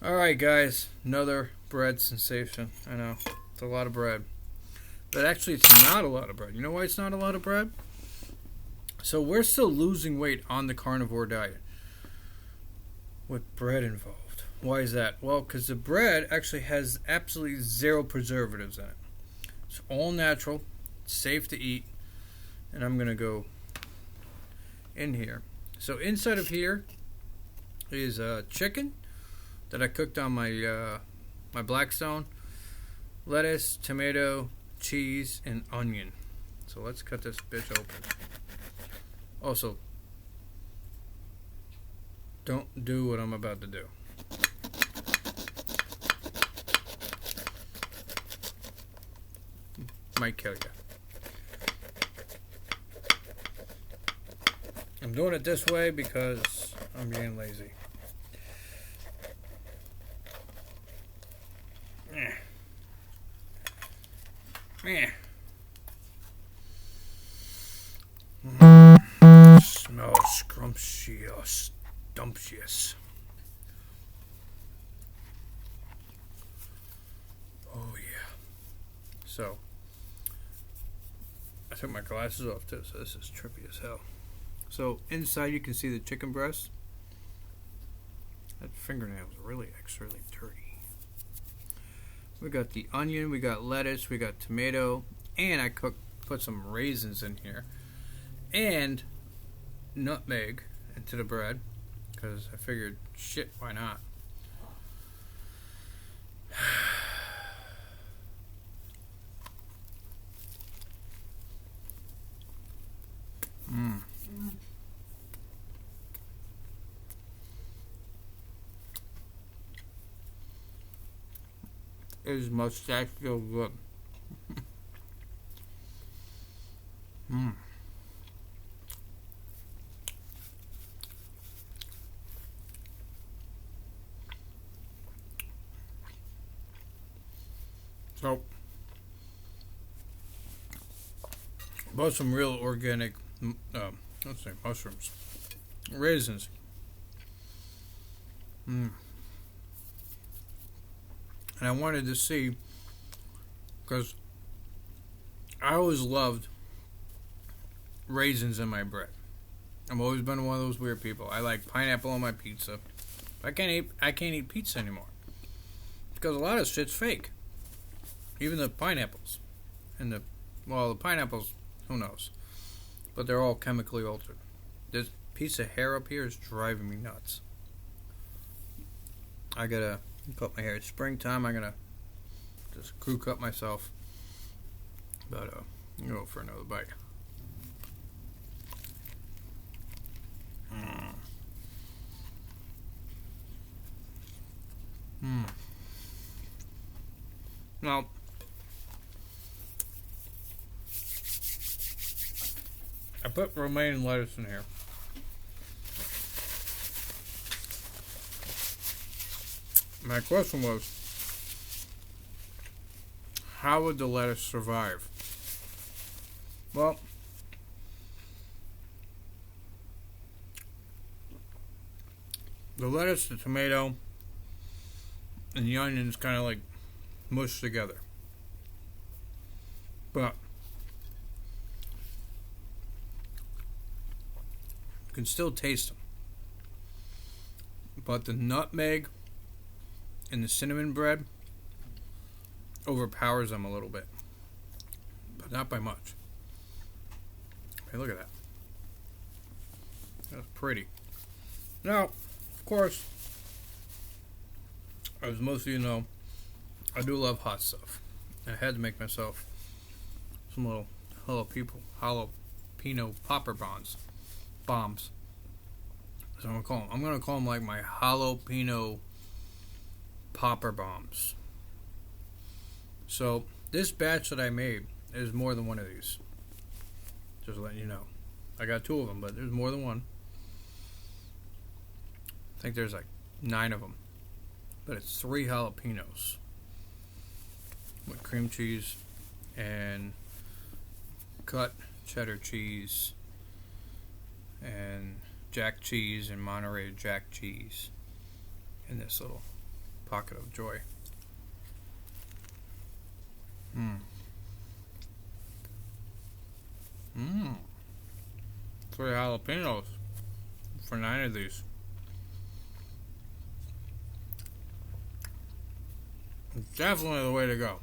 Alright, guys, another bread sensation. I know, it's a lot of bread. But actually, it's not a lot of bread. You know why it's not a lot of bread? So, we're still losing weight on the carnivore diet with bread involved. Why is that? Well, because the bread actually has absolutely zero preservatives in it. It's all natural, it's safe to eat, and I'm going to go in here. So, inside of here is chicken that I cooked on my Blackstone, lettuce, tomato, cheese, and onion. So let's cut this bitch open. Also, don't do what I'm about to do. Might kill you. I'm doing it this way because I'm being lazy. Smells scrumptious, dumptious. Oh yeah. So, I took my glasses off too, so this is trippy as hell. So inside you can see the chicken breast. That fingernail is really extremely dirty. We got the onion, we got lettuce, we got tomato, and I put some raisins in here, and nutmeg into the bread because I figured, shit, why not? His mustache feels good. So, bought some real organic, let's say mushrooms, raisins. And I wanted to see, because I always loved raisins in my bread. I've always been one of those weird people. I like pineapple on my pizza. I can't eat pizza anymore because a lot of shit's fake. Even the pineapples, and the pineapples, who knows? But they're all chemically altered. This piece of hair up here is driving me nuts. I gotta cut my hair. It's springtime. I'm gonna just crew cut myself. But I'm gonna go for another bite. Now, I put romaine lettuce in here. My question was, how would the lettuce survive? Well, the lettuce, the tomato, and the onions kind of like mushed together. But you can still taste them. But the nutmeg and the cinnamon bread overpowers them a little bit. But not by much. Hey, look at that. That's pretty. Now, of course, as most of you know, I do love hot stuff. I had to make myself some little jalapeno popper bombs. That's what I'm gonna call them. I'm gonna call them like my jalapeno popper bombs. So this batch that I made is more than one of these. Just letting you know. I got 2 of them, but there's more than one. I think there's like 9 of them. But it's 3 jalapenos with cream cheese and cut cheddar cheese and jack cheese and Monterey Jack cheese in this little pocket of joy. Mmm. Mmm. 3 jalapenos for 9 of these. It's definitely the way to go.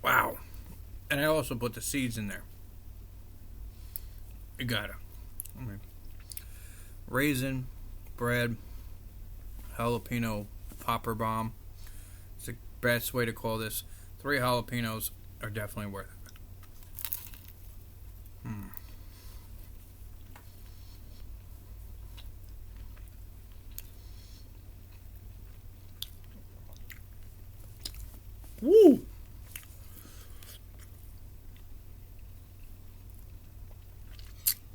Wow. And I also put the seeds in there. You gotta. I mean, raisin, bread, jalapeno popper bomb. It's the best way to call this. 3 jalapenos are definitely worth it. Woo!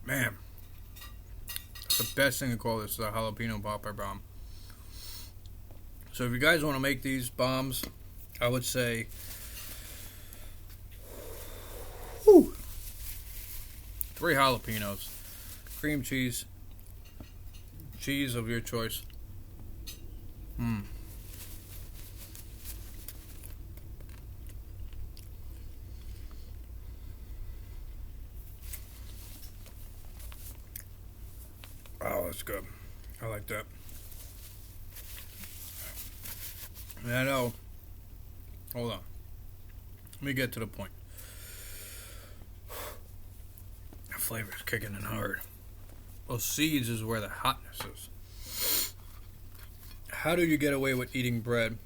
Man, that's the best thing to call this, the jalapeno popper bomb. So if you guys want to make these bombs, I would say 3 jalapenos, cream cheese, cheese of your choice. Oh, that's good. I like that. I know. Hold on. Let me get to the point. The flavor is kicking in hard. Those seeds is where the hotness is. How do you get away with eating bread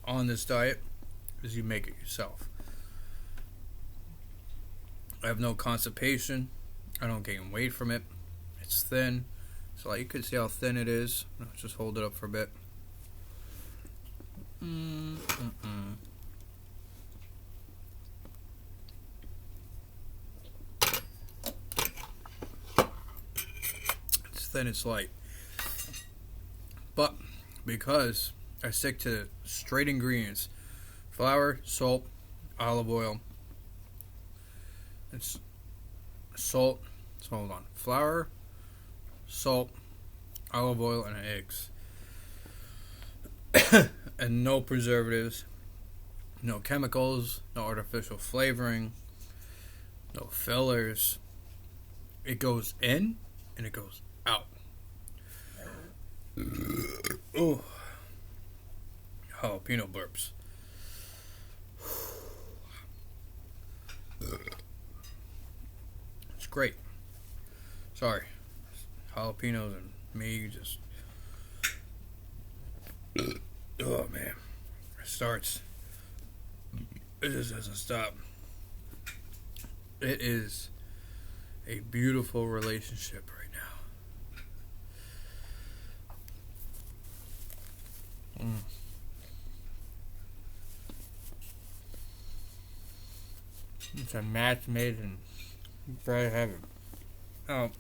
on this diet? Is you make it yourself. I have no constipation. I don't gain weight from it. It's thin. So you can see how thin it is. Let's just hold it up for a bit. It's thin, it's light. But because I stick to straight ingredients, flour, salt, olive oil. It's salt. So hold on. Flour, salt, olive oil, and eggs. And no preservatives, no chemicals, no artificial flavoring, no fillers. It goes in and it goes out. Ooh. Jalapeno burps. It's great. Sorry. Jalapenos and me just... Oh man, it starts. It just doesn't stop. It is a beautiful relationship right now. It's a match made in bread heaven. Oh,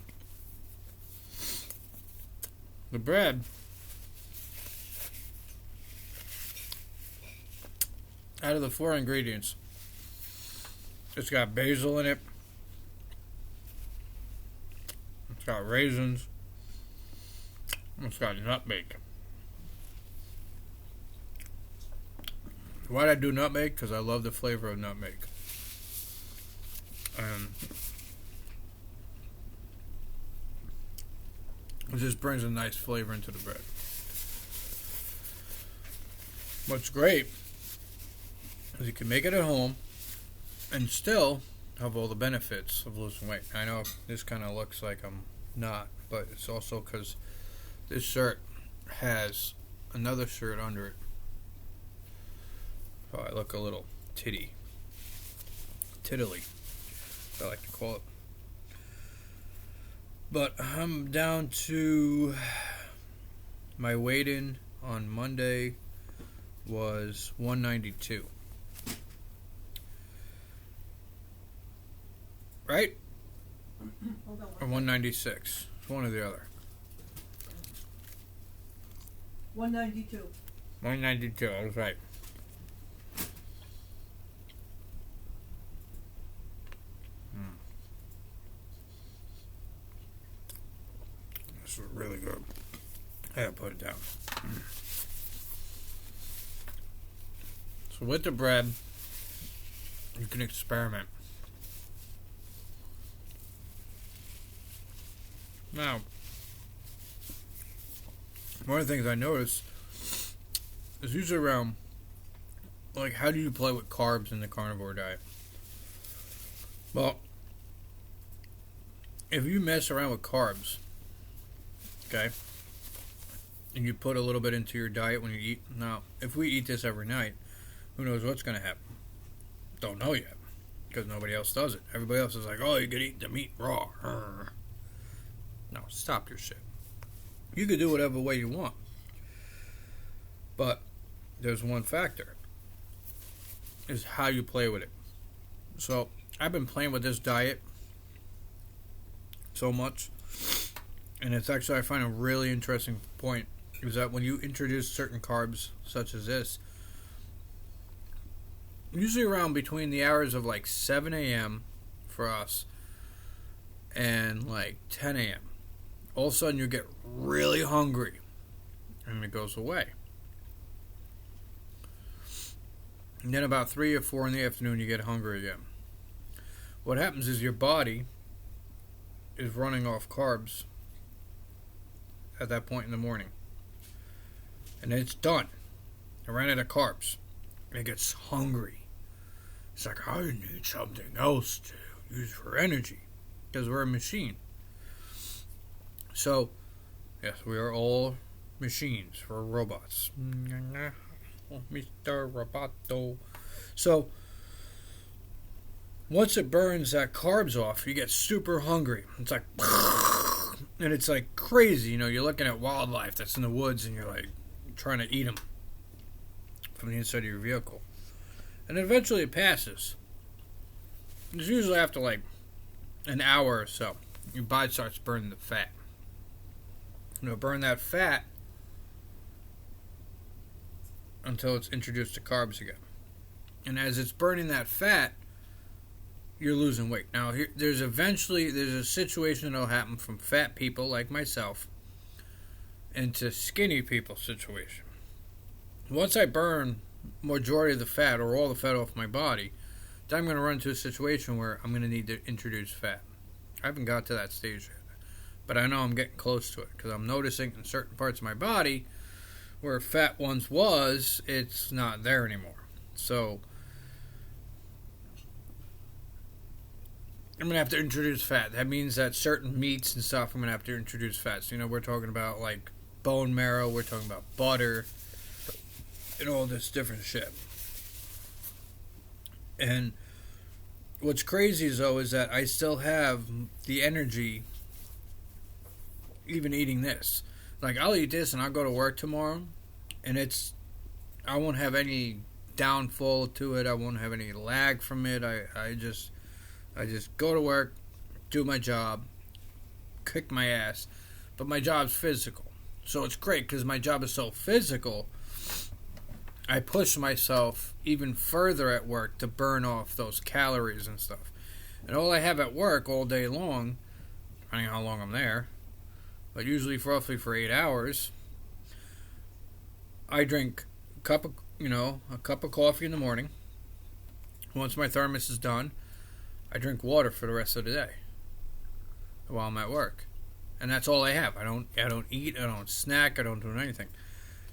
the bread. Out of the 4 ingredients, it's got basil in it. It's got raisins. It's got nutmeg. Why'd I do nutmeg? Because I love the flavor of nutmeg. It just brings a nice flavor into the bread. What's great is you can make it at home and still have all the benefits of losing weight. I know this kind of looks like I'm not, but it's also because this shirt has another shirt under it. So I look a little tiddly, I like to call it. But I'm down to my weigh-in on Monday was 192. Right? Or 196. It's one or the other. 192. 192, I was right. This is really good. I gotta put it down. So with the bread, you can experiment. Now, one of the things I noticed is usually around, like, how do you play with carbs in the carnivore diet? Well, if you mess around with carbs, okay, and you put a little bit into your diet when you eat, now, if we eat this every night, who knows what's going to happen? Don't know yet, because nobody else does it. Everybody else is like, oh, you could eat the meat raw. No, stop your shit. You could do whatever way you want. But there's one factor. Is how you play with it. So, I've been playing with this diet so much. And it's actually, I find a really interesting point. Is that when you introduce certain carbs, such as this, usually around between the hours of like 7 a.m. for us and like 10 a.m. all of a sudden you get really hungry and it goes away. And then about 3 or 4 in the afternoon you get hungry again. What happens is your body is running off carbs at that point in the morning. And then it's done. It ran out of carbs. And it gets hungry. It's like, I need something else to use for energy. Because we're a machine. So, yes, we are all machines. We're robots. Mr. Roboto. So, once it burns that carbs off, you get super hungry. It's like, and it's like crazy. You know, you're looking at wildlife that's in the woods and you're like trying to eat them from the inside of your vehicle. And eventually it passes. It's usually after like an hour or so. Your body starts burning the fat. You know, burn that fat until it's introduced to carbs again. And as it's burning that fat, you're losing weight. Now, there's a situation that'll happen from fat people like myself into skinny people situation. Once I burn majority of the fat or all the fat off my body, then I'm going to run into a situation where I'm going to need to introduce fat. I haven't got to that stage yet, but I know I'm getting close to it because I'm noticing in certain parts of my body where fat once was, it's not there anymore. So I'm going to have to introduce fat. That means that certain meats and stuff, I'm going to have to introduce fat. So, you know, we're talking about like bone marrow, we're talking about butter, and all this different shit. And what's crazy, though, is that I still have the energy even eating this. Like, I'll eat this and I'll go to work tomorrow, and I won't have any downfall to it. I won't have any lag from it. I just go to work, do my job, kick my ass. But my job's physical. So it's great because my job is so physical, I push myself even further at work to burn off those calories and stuff. And all I have at work all day long, depending on how long I'm there, but usually roughly for 8 hours, I drink a cup of coffee in the morning. Once my thermos is done, I drink water for the rest of the day while I'm at work. And that's all I have. I don't eat, I don't snack, I don't do anything.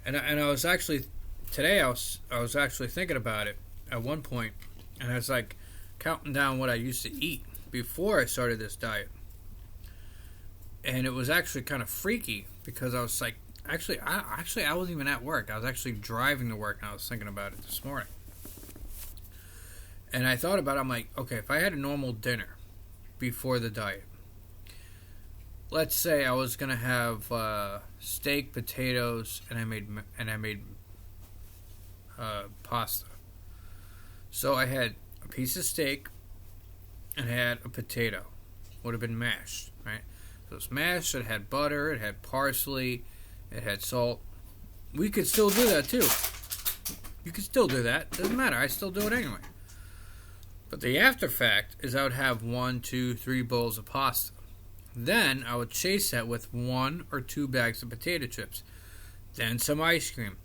And I was actually today I was actually thinking about it at one point, and I was like counting down what I used to eat before I started this diet. And it was actually kind of freaky because I was like, I wasn't even at work. I was actually driving to work, and I was thinking about it this morning. And I thought about it. I'm like, okay, if I had a normal dinner before the diet, let's say I was gonna have steak, potatoes, and I made pasta. So I had a piece of steak and I had a potato. Would have been mashed, right? So it's mashed. It had butter. It had parsley. It had salt. We could still do that too. You could still do that. Doesn't matter. I still do it anyway. But the after fact is I would have 1, 2, 3 bowls of pasta. Then I would chase that with 1 or 2 bags of potato chips. Then some ice cream.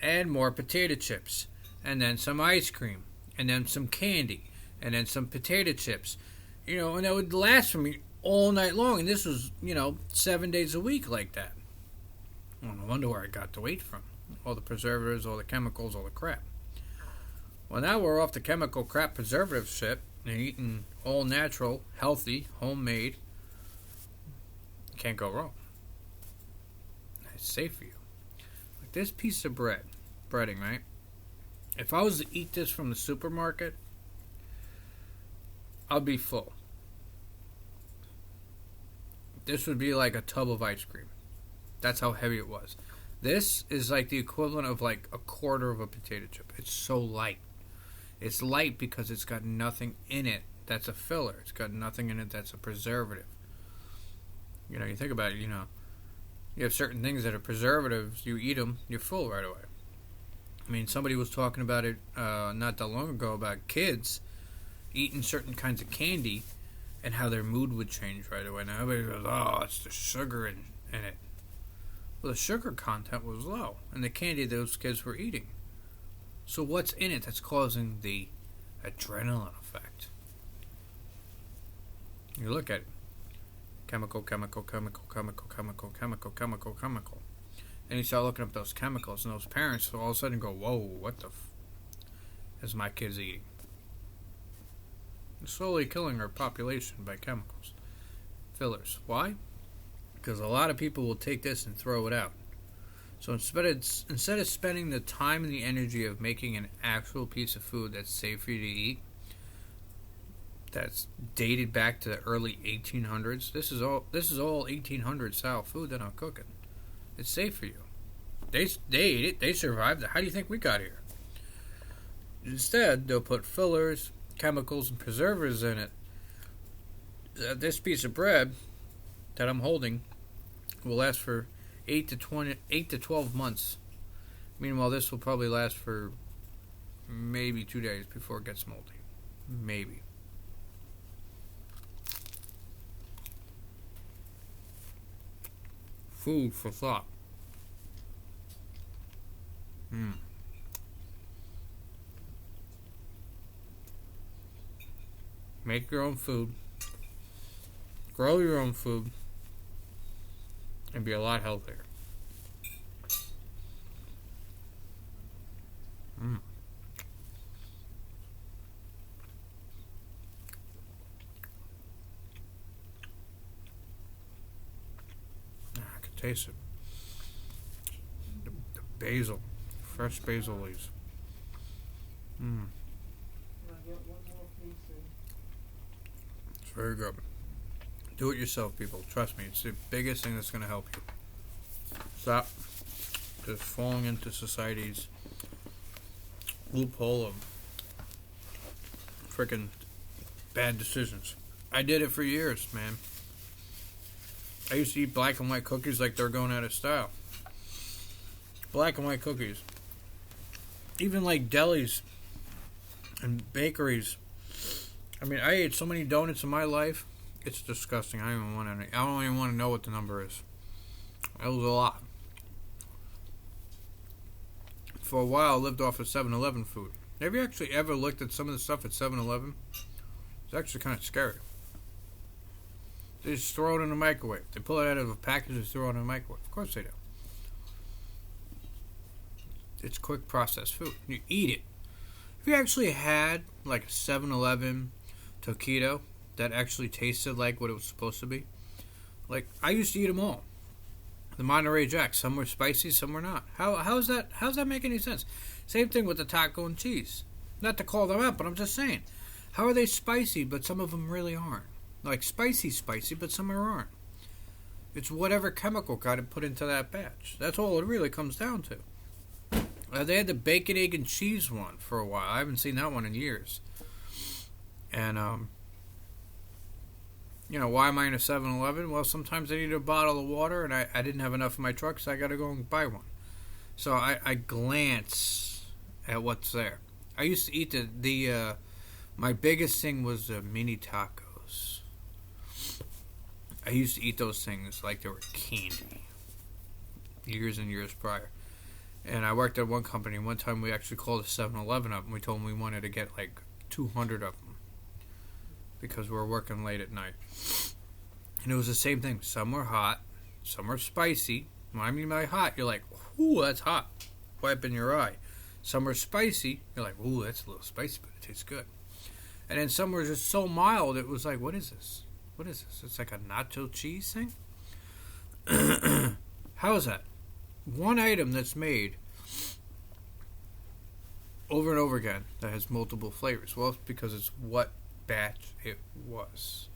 And more potato chips. And then some ice cream. And then some candy. And then some potato chips. And that would last for me all night long. And this was, 7 days a week like that. Well, no wonder where I got the weight from. All the preservatives, all the chemicals, all the crap. Well, now we're off the chemical crap preservative shit and eating all natural, healthy, homemade. Can't go wrong. It's safe for you. Like this piece of breading, right? If I was to eat this from the supermarket, I'd be full. This would be like a tub of ice cream. That's how heavy it was. This is like the equivalent of like a quarter of a potato chip. It's so light. It's light because it's got nothing in it that's a filler. It's got nothing in it that's a preservative. You think about it, you have certain things that are preservatives. You eat them, you're full right away. I mean, somebody was talking about it not that long ago about kids eating certain kinds of candy and how their mood would change right away. Now everybody goes, oh, it's the sugar in it. Well, the sugar content was low in the candy those kids were eating. So what's in it that's causing the adrenaline effect? You look at it. Chemical. And you start looking up those chemicals, and those parents all of a sudden go, whoa, what the is my kids eating? They're slowly killing our population by chemicals. Fillers. Why? Because a lot of people will take this and throw it out. So instead of spending the time and the energy of making an actual piece of food that's safe for you to eat, that's dated back to the early 1800s. This is all 1800 style food that I'm cooking. It's safe for you. They ate it. They survived it. How do you think we got here? Instead, they'll put fillers, chemicals, and preservatives in it. This piece of bread that I'm holding will last for 8 to 12 months. Meanwhile, this will probably last for maybe 2 days before it gets moldy. Maybe. Food for thought. Make your own food. Grow your own food. And be a lot healthier. I can taste it. The basil. Fresh basil leaves. It's very good. Do it yourself, people. Trust me, it's the biggest thing that's going to help you. Stop just falling into society's loophole of freaking bad decisions. I did it for years, man. I used to eat black and white cookies like they're going out of style. Black and white cookies. Even like delis and bakeries. I mean, I ate so many donuts in my life. It's disgusting. I don't even want to know what the number is. It was a lot. For a while, I lived off of 7-Eleven food. Have you actually ever looked at some of the stuff at 7-Eleven? It's actually kind of scary. They just throw it in the microwave. They pull it out of a package and throw it in the microwave. Of course they do. It's quick processed food. You eat it. Have you actually had like a 7-Eleven taquito that actually tasted like what it was supposed to be? Like, I used to eat them all. The Monterey Jacks. Some were spicy, some were not. How's that make any sense? Same thing with the taco and cheese. Not to call them out, but I'm just saying. How are they spicy, but some of them really aren't? Like, spicy, but some aren't. It's whatever chemical got it put into that batch. That's all it really comes down to. They had the bacon, egg, and cheese one for a while. I haven't seen that one in years. And, why am I in a 7-Eleven? Well, sometimes I need a bottle of water, and I didn't have enough in my truck, so I got to go and buy one. So I glance at what's there. I used to eat my biggest thing was mini tacos. I used to eat those things like they were candy. Years and years prior. And I worked at one company. One time we actually called a 7-Eleven up and we told them we wanted to get like 200 of them because we were working late at night. And it was the same thing. Some were hot, some were spicy. When I mean by hot, you're like, ooh, that's hot. Wiping your eye. Some were spicy. You're like, ooh, that's a little spicy, but it tastes good. And then some were just so mild, it was like, what is this? What is this? It's like a nacho cheese thing? How is that? One item that's made over and over again that has multiple flavors. Well, it's because it's what batch it was.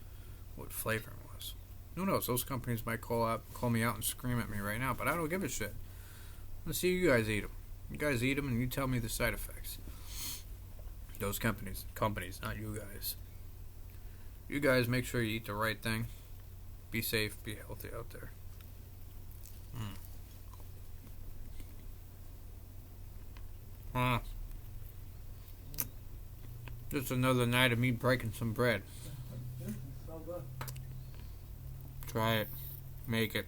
What flavor it was. Who knows? Those companies might call me out and scream at me right now, but I don't give a shit. Let's see you guys eat them. You guys eat them and you tell me the side effects. Those companies, not you guys. You guys make sure you eat the right thing. Be safe, be healthy out there. Just another night of me breaking some bread. Try it. Make it.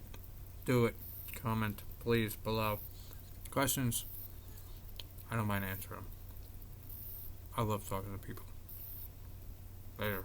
Do it. Comment, please, below. Questions? I don't mind answering them. I love talking to people. Later.